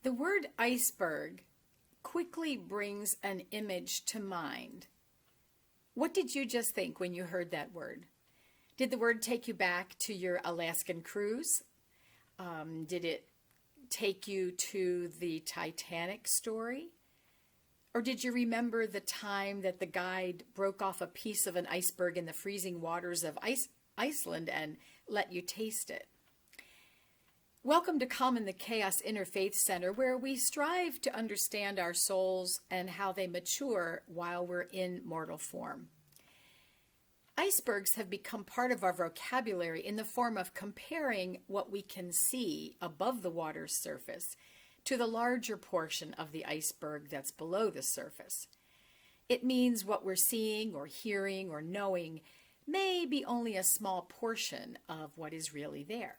The word iceberg quickly brings an image to mind. What did you just think when you heard that word? Did the word take you back to your Alaskan cruise? Did it take you to the Titanic story? Or did you remember the time that the guide broke off a piece of an iceberg in the freezing waters of Iceland and let you taste it? Welcome to Calm in the Chaos Interfaith Center, where we strive to understand our souls and how they mature while we're in mortal form. Icebergs have become part of our vocabulary in the form of comparing what we can see above the water's surface to the larger portion of the iceberg that's below the surface. It means what we're seeing or hearing or knowing may be only a small portion of what is really there.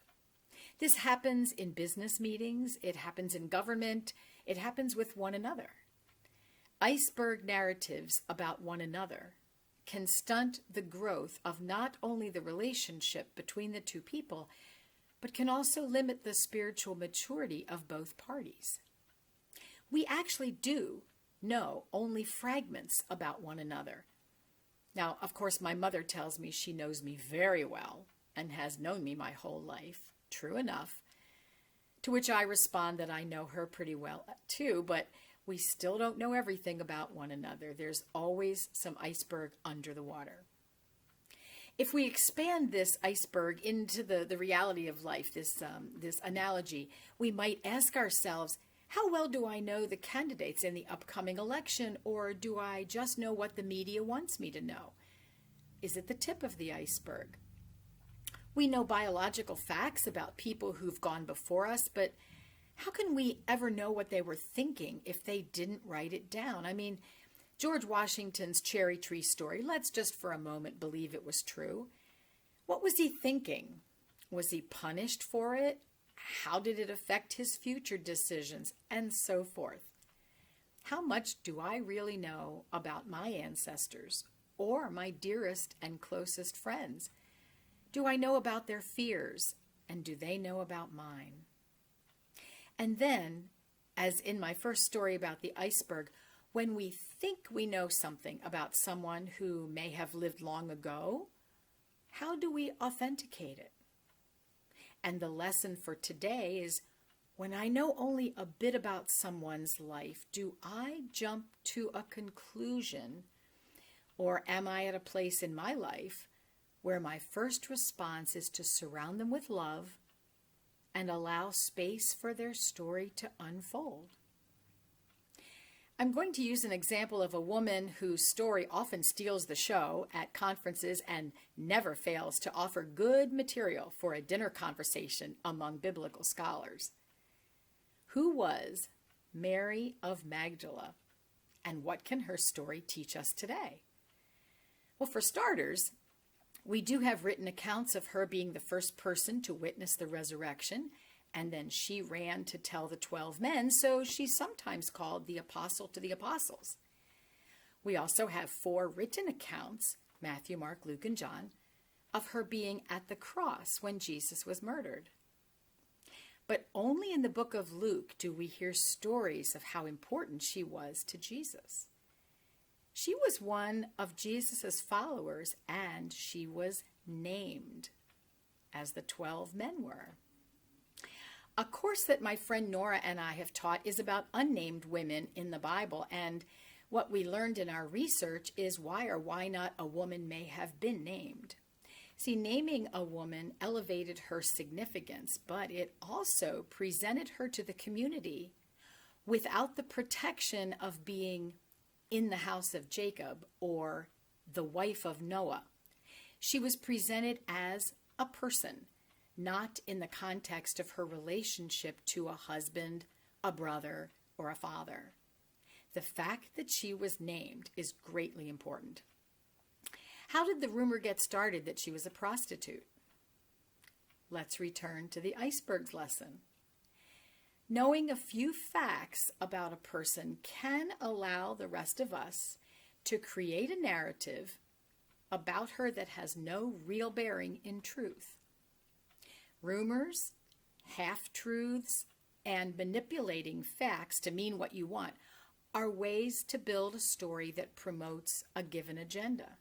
This happens in business meetings, it happens in government, it happens with one another. Iceberg narratives about one another can stunt the growth of not only the relationship between the two people, but can also limit the spiritual maturity of both parties. We actually do know only fragments about one another. Now, of course, my mother tells me she knows me very well and has known me my whole life. True enough, to which I respond that I know her pretty well too, but we still don't know everything about one another. There's always some iceberg under the water. If we expand this iceberg into the reality of life, this analogy, we might ask ourselves, how well do I know the candidates in the upcoming election, or do I just know what the media wants me to know? Is it the tip of the iceberg? We know biological facts about people who've gone before us, but how can we ever know what they were thinking if they didn't write it down? I mean, George Washington's cherry tree story, let's just for a moment believe it was true. What was he thinking? Was he punished for it? How did it affect his future decisions? And so forth. How much do I really know about my ancestors or my dearest and closest friends? Do I know about their fears, and do they know about mine? And then, as in my first story about the iceberg, when we think we know something about someone who may have lived long ago, how do we authenticate it? And the lesson for today is, when I know only a bit about someone's life, do I jump to a conclusion, or am I at a place in my life where my first response is to surround them with love and allow space for their story to unfold? I'm going to use an example of a woman whose story often steals the show at conferences and never fails to offer good material for a dinner conversation among biblical scholars. Who was Mary of Magdala, and what can her story teach us today? Well, for starters, we do have written accounts of her being the first person to witness the resurrection, and then she ran to tell the 12 men, so she's sometimes called the apostle to the apostles. We also have 4 written accounts, Matthew, Mark, Luke, and John, of her being at the cross when Jesus was murdered. But only in the book of Luke do we hear stories of how important she was to Jesus. She was one of Jesus' followers, and she was named, as the 12 men were. A course that my friend Nora and I have taught is about unnamed women in the Bible, and what we learned in our research is why or why not a woman may have been named. See, naming a woman elevated her significance, but it also presented her to the community without the protection of being in the house of Jacob or the wife of Noah. She was presented as a person, not in the context of her relationship to a husband, a brother, or a father. The fact that she was named is greatly important. How did the rumor get started that she was a prostitute? Let's return to the iceberg lesson. Knowing a few facts about a person can allow the rest of us to create a narrative about her that has no real bearing in truth. Rumors, half-truths, and manipulating facts to mean what you want are ways to build a story that promotes a given agenda.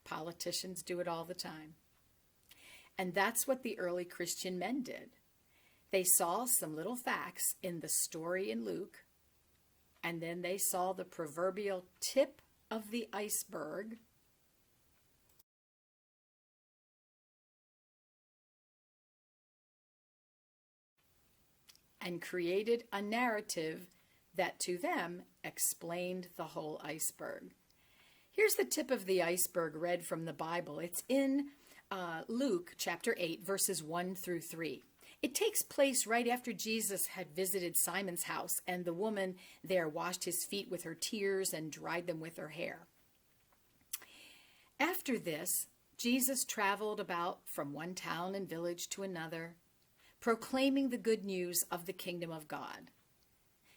Politicians do it all the time. And that's what the early Christian men did. They saw some little facts in the story in Luke, and then they saw the proverbial tip of the iceberg, and created a narrative that to them explained the whole iceberg. Here's the tip of the iceberg read from the Bible. It's in Luke chapter 8, verses 1 through 3. It takes place right after Jesus had visited Simon's house, and the woman there washed his feet with her tears and dried them with her hair. After this, Jesus traveled about from one town and village to another, proclaiming the good news of the kingdom of God.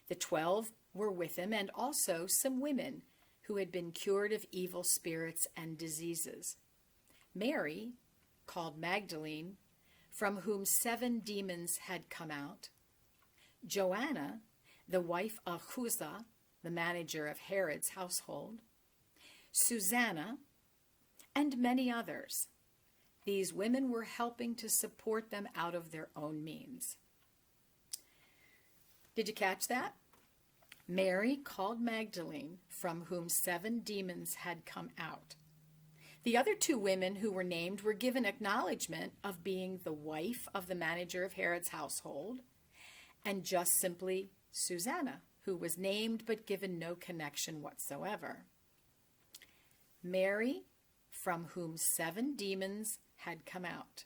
The 12 were with him, and also some women who had been cured of evil spirits and diseases. Mary, called Magdalene, from whom 7 demons had come out. Joanna, the wife of Chuza, the manager of Herod's household. Susanna, and many others. These women were helping to support them out of their own means. Did you catch that? Mary, called Magdalene, from whom 7 demons had come out. The other 2 women who were named were given acknowledgement of being the wife of the manager of Herod's household, and just simply Susanna, who was named but given no connection whatsoever. Mary, from whom 7 demons had come out.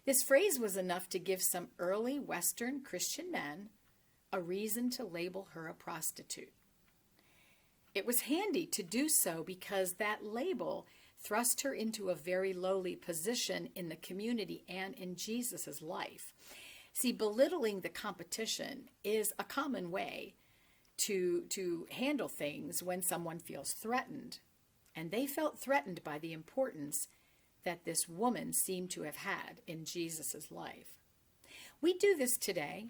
This phrase was enough to give some early Western Christian men a reason to label her a prostitute. It was handy to do so because that label thrust her into a very lowly position in the community and in Jesus' life. See, belittling the competition is a common way to handle things when someone feels threatened. And they felt threatened by the importance that this woman seemed to have had in Jesus' life. We do this today.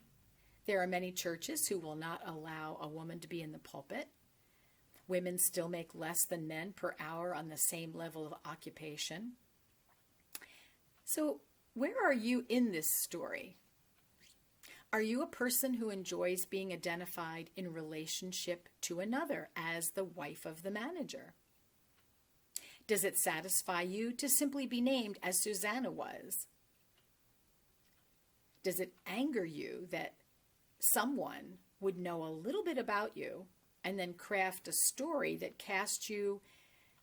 There are many churches who will not allow a woman to be in the pulpit. Women still make less than men per hour on the same level of occupation. So, where are you in this story? Are you a person who enjoys being identified in relationship to another as the wife of the manager? Does it satisfy you to simply be named as Susanna was? Does it anger you that someone would know a little bit about you and then craft a story that casts you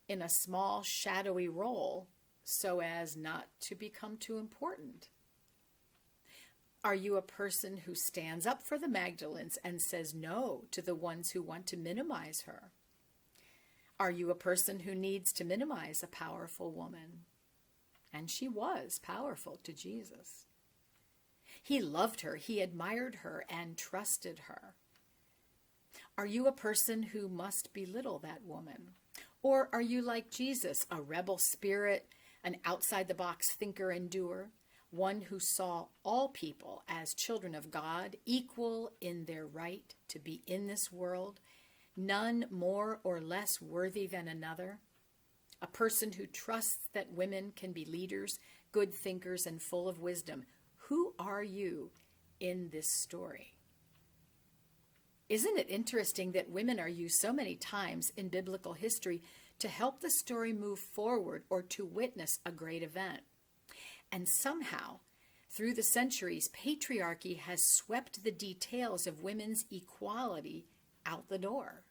in a small, shadowy role so as not to become too important? Are you a person who stands up for the Magdalens and says no to the ones who want to minimize her? Are you a person who needs to minimize a powerful woman? And she was powerful to Jesus. He loved her, he admired her, and trusted her. Are you a person who must belittle that woman? Or are you like Jesus, a rebel spirit, an outside-the-box thinker and doer, one who saw all people as children of God, equal in their right to be in this world, none more or less worthy than another? A person who trusts that women can be leaders, good thinkers, and full of wisdom. Who are you in this story? Isn't it interesting that women are used so many times in biblical history to help the story move forward or to witness a great event? And somehow, through the centuries, patriarchy has swept the details of women's equality out the door.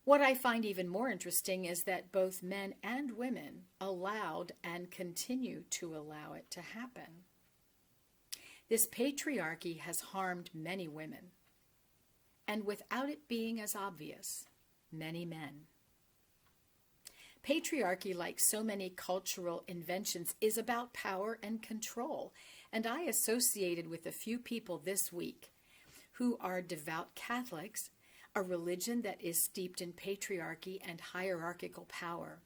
What I find even more interesting is that both men and women allowed and continue to allow it to happen. This patriarchy has harmed many women, and without it being as obvious, many men. Patriarchy, like so many cultural inventions, is about power and control, and I associated with a few people this week who are devout Catholics, a religion that is steeped in patriarchy and hierarchical power.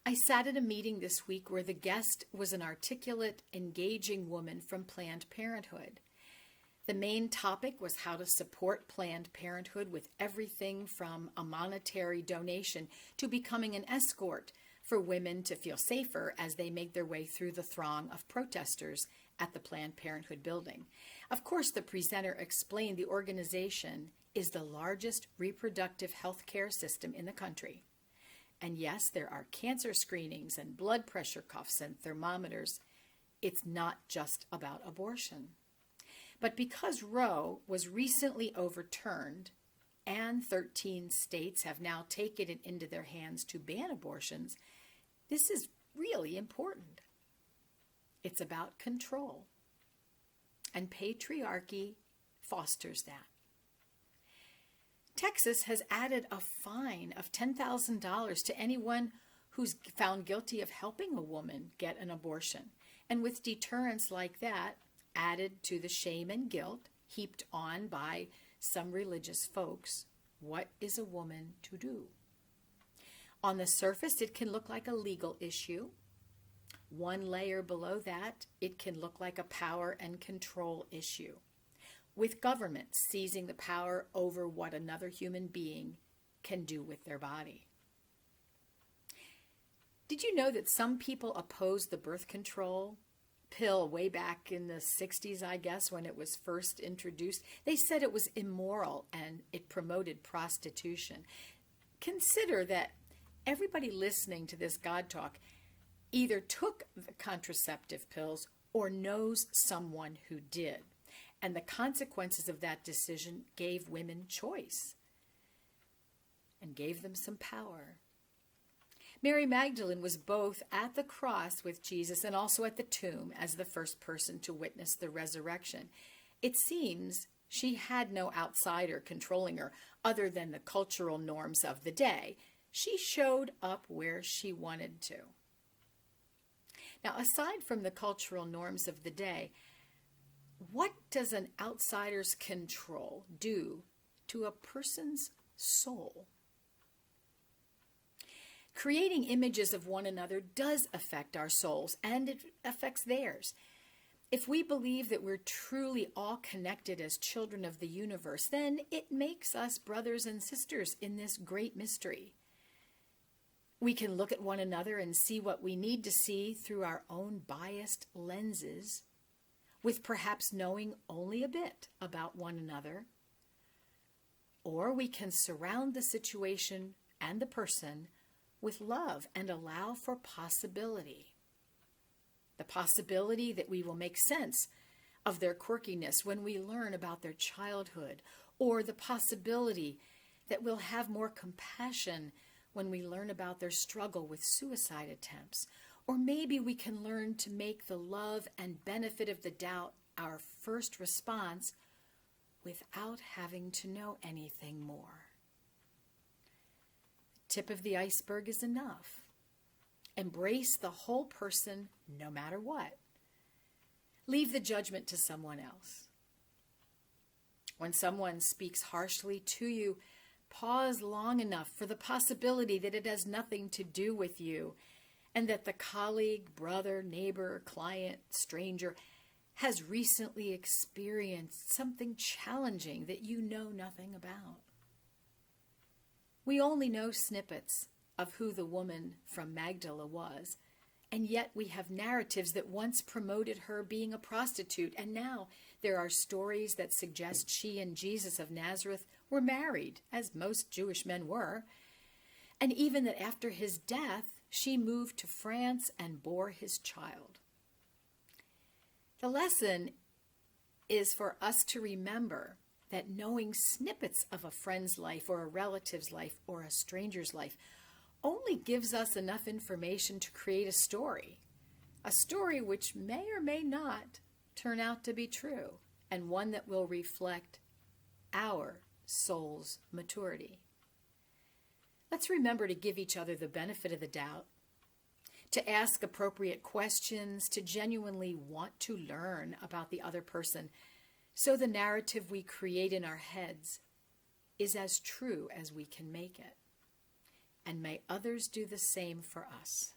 I sat at a meeting this week where the guest was an articulate, engaging woman from Planned Parenthood. The main topic was how to support Planned Parenthood with everything from a monetary donation to becoming an escort for women to feel safer as they make their way through the throng of protesters at the Planned Parenthood building. Of course, the presenter explained the organization is the largest reproductive health care system in the country. And yes, there are cancer screenings and blood pressure cuffs and thermometers. It's not just about abortion. But because Roe was recently overturned and 13 states have now taken it into their hands to ban abortions, this is really important. It's about control. And patriarchy fosters that. Texas has added a fine of $10,000 to anyone who's found guilty of helping a woman get an abortion. And with deterrence like that added to the shame and guilt heaped on by some religious folks, what is a woman to do? On the surface, it can look like a legal issue. One layer below that, it can look like a power and control issue, with government seizing the power over what another human being can do with their body. Did you know that some people opposed the birth control pill way back in the 60s, I guess, when it was first introduced? They said it was immoral and it promoted prostitution. Consider that everybody listening to this God Talk either took the contraceptive pills or knows someone who did. And the consequences of that decision gave women choice and gave them some power. Mary Magdalene was both at the cross with Jesus and also at the tomb as the first person to witness the resurrection. It seems she had no outsider controlling her other than the cultural norms of the day. She showed up where she wanted to. Now, aside from the cultural norms of the day, what does an outsider's control do to a person's soul? Creating images of one another does affect our souls, and it affects theirs. If we believe that we're truly all connected as children of the universe, then it makes us brothers and sisters in this great mystery. We can look at one another and see what we need to see through our own biased lenses, with perhaps knowing only a bit about one another. Or we can surround the situation and the person with love and allow for possibility. The possibility that we will make sense of their quirkiness when we learn about their childhood, or the possibility that we'll have more compassion when we learn about their struggle with suicide attempts. Or maybe we can learn to make the love and benefit of the doubt our first response without having to know anything more. The tip of the iceberg is enough. Embrace the whole person no matter what. Leave the judgment to someone else. When someone speaks harshly to you, pause long enough for the possibility that it has nothing to do with you, and that the colleague, brother, neighbor, client, stranger has recently experienced something challenging that you know nothing about. We only know snippets of who the woman from Magdala was, and yet we have narratives that once promoted her being a prostitute, and now there are stories that suggest she and Jesus of Nazareth were married, as most Jewish men were, and even that after his death, she moved to France and bore his child. The lesson is for us to remember that knowing snippets of a friend's life or a relative's life or a stranger's life only gives us enough information to create a story which may or may not turn out to be true, and one that will reflect our soul's maturity. Let's remember to give each other the benefit of the doubt, to ask appropriate questions, to genuinely want to learn about the other person, so the narrative we create in our heads is as true as we can make it. And may others do the same for us.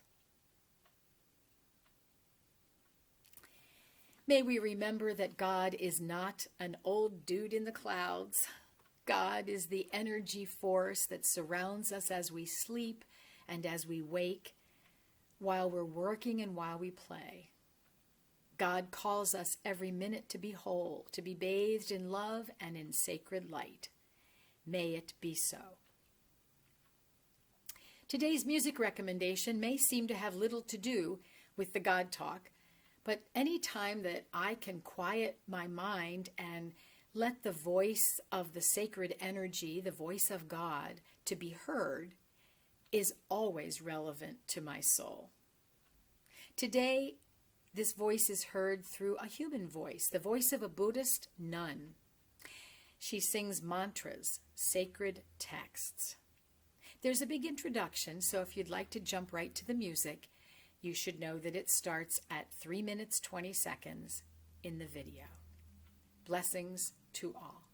May we remember that God is not an old dude in the clouds. God is the energy force that surrounds us as we sleep and as we wake, while we're working and while we play. God calls us every minute to be whole, to be bathed in love and in sacred light. May it be so. Today's music recommendation may seem to have little to do with the God talk, but any time that I can quiet my mind and let the voice of the sacred energy, the voice of God, to be heard, is always relevant to my soul. Today, this voice is heard through a human voice, the voice of a Buddhist nun. She sings mantras, sacred texts. There's a big introduction, so if you'd like to jump right to the music, you should know that it starts at 3 minutes 20 seconds in the video. Blessings to all.